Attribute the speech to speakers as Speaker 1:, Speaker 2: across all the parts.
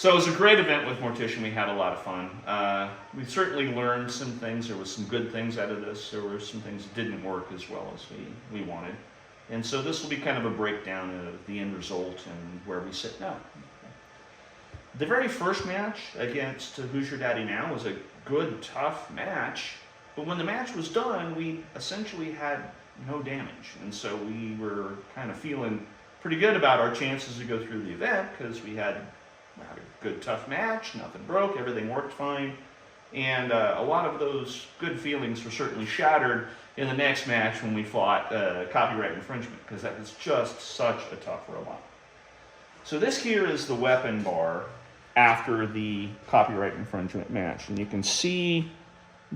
Speaker 1: So it was a great event with Mortician. We had a lot of fun. We certainly learned some things. There was some good things out of this. There were some things that didn't work as well as we wanted. And so this will be kind of a breakdown of the end result and where we sit now. The very first match against Who's Your Daddy Now was a good, tough match. But when the match was done, we essentially had no damage. And so we were kind of feeling pretty good about our chances to go through the event because we had a good, tough match, nothing broke, everything worked fine. And a lot of those good feelings were certainly shattered in the next match when we fought copyright infringement, because that was just such a tough robot. So this here is the weapon bar after the copyright infringement match. And you can see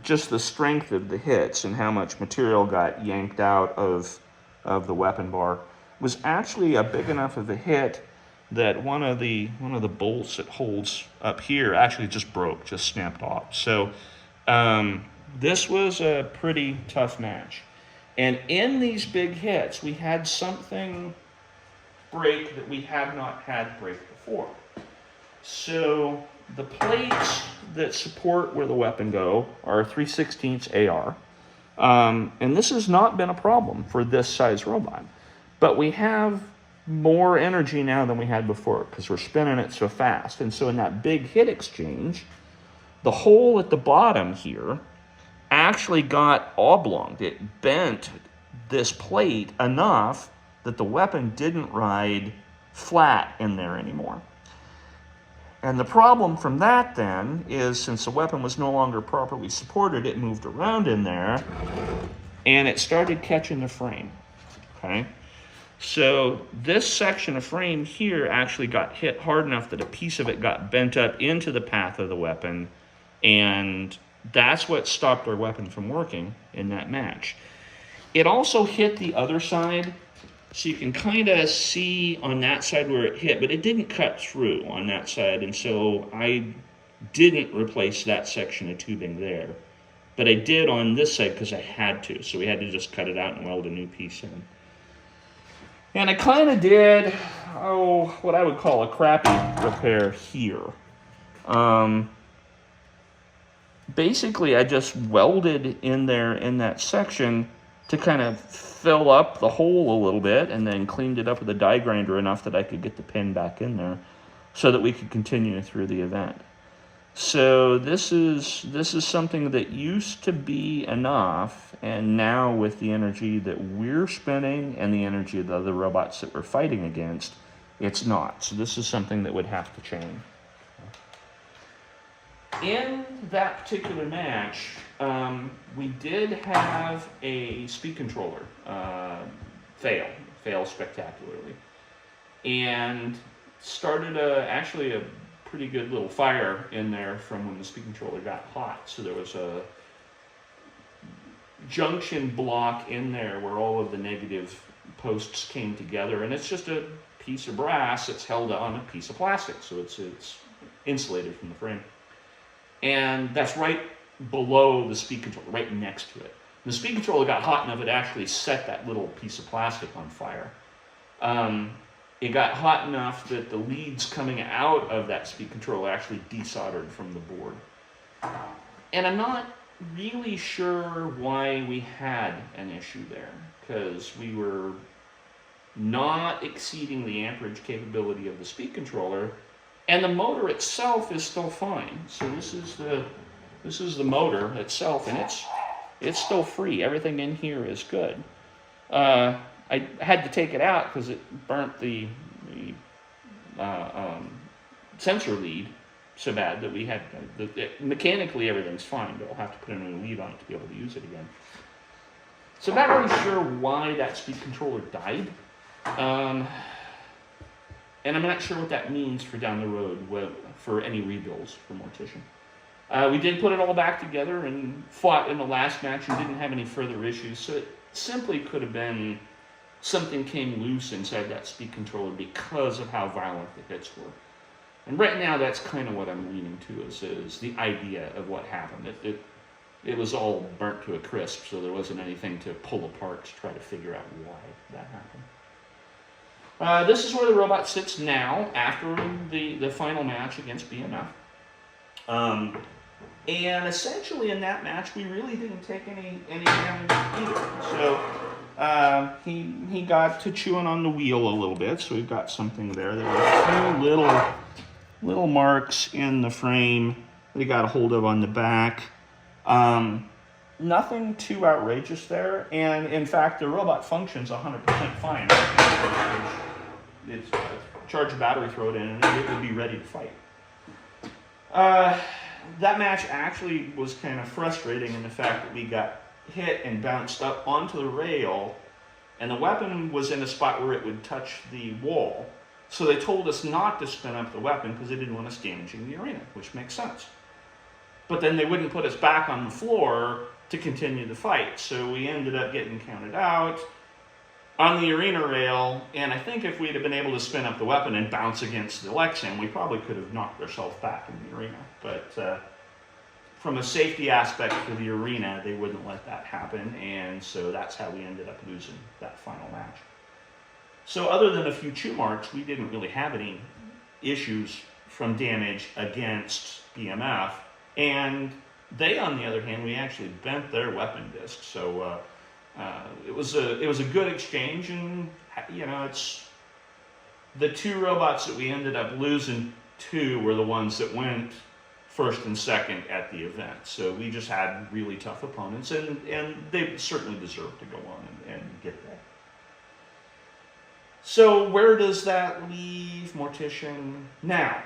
Speaker 1: just the strength of the hits and how much material got yanked out of the weapon bar. It was actually a big enough of a hit that one of the bolts that holds up here actually just broke, just snapped off. So this was a pretty tough match. And in these big hits, we had something break that we have not had break before. So the plates that support where the weapon go are 3/16 AR. And this has not been a problem for this size robot. But we have more energy now than we had before because we're spinning it so fast. And so in that big hit exchange, the hole at the bottom here actually got oblonged. It bent this plate enough that the weapon didn't ride flat in there anymore. And the problem from that then is, since the weapon was no longer properly supported, it moved around in there and it started catching the frame, okay? So this section of frame here actually got hit hard enough that a piece of it got bent up into the path of the weapon, and that's what stopped our weapon from working in that match. It also hit the other side, so you can kind of see on that side where it hit, but it didn't cut through on that side, and so I didn't replace that section of tubing there. But I did on this side because I had to, so we had to just cut it out and weld a new piece in. And I kind of did, what I would call a crappy repair here. Basically, I just welded in there in that section to kind of fill up the hole a little bit, and then cleaned it up with a die grinder enough that I could get the pin back in there so that we could continue through the event. So this is something that used to be enough, and now with the energy that we're spending and the energy of the other robots that we're fighting against, it's not. So this is something that would have to change. In that particular match, we did have a speed controller fail spectacularly, and started actually a pretty good little fire in there from when the speed controller got hot. So there was a junction block in there where all of the negative posts came together, and it's just a piece of brass that's held on a piece of plastic, so it's insulated from the frame. And that's right below the speed controller, right next to it. The speed controller got hot enough it actually set that little piece of plastic on fire. It got hot enough that the leads coming out of that speed controller actually desoldered from the board. And I'm not really sure why we had an issue there, because we were not exceeding the amperage capability of the speed controller, and the motor itself is still fine. So this is the motor itself, and it's still free. Everything in here is good. I had to take it out because it burnt the sensor lead so bad that we had mechanically everything's fine, but I'll have to put a new lead on it to be able to use it again. So I'm not really sure why that speed controller died. And I'm not sure what that means for down the road for any rebuilds for Mortician. We did put it all back together and fought in the last match and didn't have any further issues. So it simply could have been something came loose inside that speed controller because of how violent the hits were. And right now, that's kind of what I'm leaning to is the idea of what happened. It was all burnt to a crisp, so there wasn't anything to pull apart to try to figure out why that happened. This is where the robot sits now after the final match against BMF. And essentially in that match, we really didn't take any damage either. So he got to chewing on the wheel a little bit, so we've got something there. There were a few little marks in the frame that he got a hold of on the back. Nothing too outrageous there, and in fact, the robot functions 100% fine. It's charge a battery, throw it in, and it would be ready to fight. That match actually was kind of frustrating in the fact that we got hit and bounced up onto the rail, and the weapon was in a spot where it would touch the wall. So they told us not to spin up the weapon because they didn't want us damaging the arena, which makes sense. But then they wouldn't put us back on the floor to continue the fight. So we ended up getting counted out on the arena rail, and I think if we'd have been able to spin up the weapon and bounce against the Lexium, we probably could have knocked ourselves back in the arena. But from a safety aspect for the arena, they wouldn't let that happen, and so that's how we ended up losing that final match. So other than a few chew marks, we didn't really have any issues from damage against BMF, and they, on the other hand, we actually bent their weapon disc. So it was a good exchange, and you know, it's the two robots that we ended up losing to were the ones that went first and second at the event. So we just had really tough opponents, and they certainly deserved to go on and get there. So where does that leave Mortician now?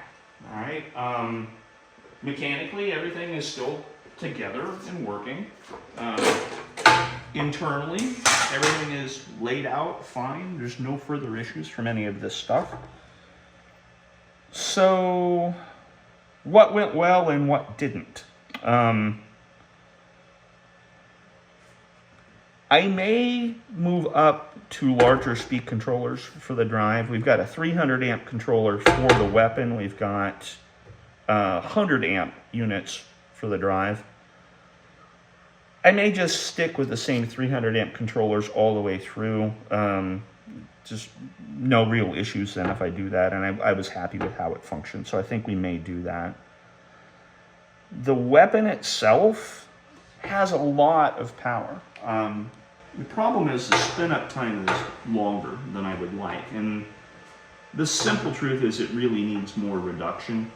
Speaker 1: All right, mechanically everything is still together and working. Internally, everything is laid out fine. There's no further issues from any of this stuff. So what went well and what didn't? I may move up to larger speed controllers for the drive. We've got a 300 amp controller for the weapon. We've got 100 amp units for the drive. I may just stick with the same 300 amp controllers all the way through. Just no real issues then if I do that, and I was happy with how it functioned, so I think we may do that. The weapon itself has a lot of power. The problem is the spin-up time is longer than I would like, and the simple truth is it really needs more reduction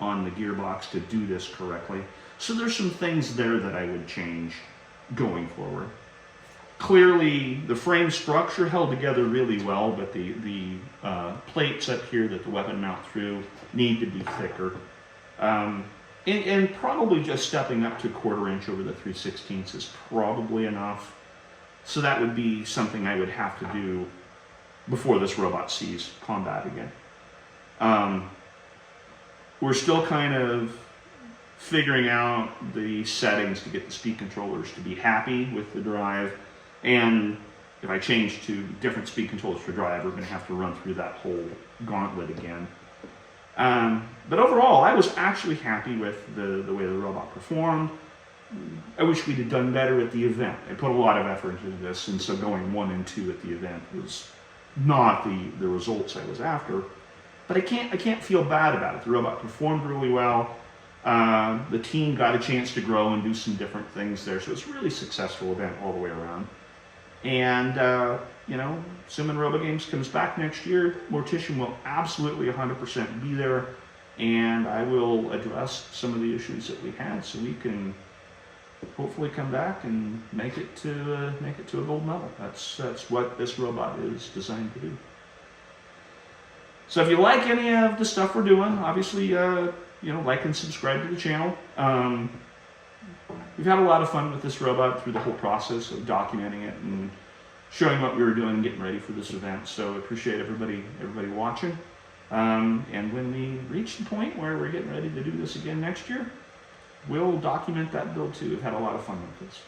Speaker 1: on the gearbox to do this correctly. So there's some things there that I would change going forward. Clearly, the frame structure held together really well, but the plates up here that the weapon mount through need to be thicker. And probably just stepping up to 1/4 inch over the 3/16 is probably enough. So that would be something I would have to do before this robot sees combat again. We're still kind of figuring out the settings to get the speed controllers to be happy with the drive. And if I change to different speed controllers for drive, we're going to have to run through that whole gauntlet again. But overall, I was actually happy with the way the robot performed. I wish we'd have done better at the event. I put a lot of effort into this, and so going 1 and 2 at the event was not the results I was after. But I can't feel bad about it. The robot performed really well. The team got a chance to grow and do some different things there, so it's a really successful event all the way around. And you know, assuming RoboGames comes back next year, Mortician will absolutely 100% be there, and I will address some of the issues that we had, so we can hopefully come back and make it to a gold medal. That's what this robot is designed to do. So if you like any of the stuff we're doing, obviously you know, like and subscribe to the channel. We've had a lot of fun with this robot through the whole process of documenting it and showing what we were doing and getting ready for this event. So I appreciate everybody watching. And when we reach the point where we're getting ready to do this again next year, we'll document that build too. We've had a lot of fun with this.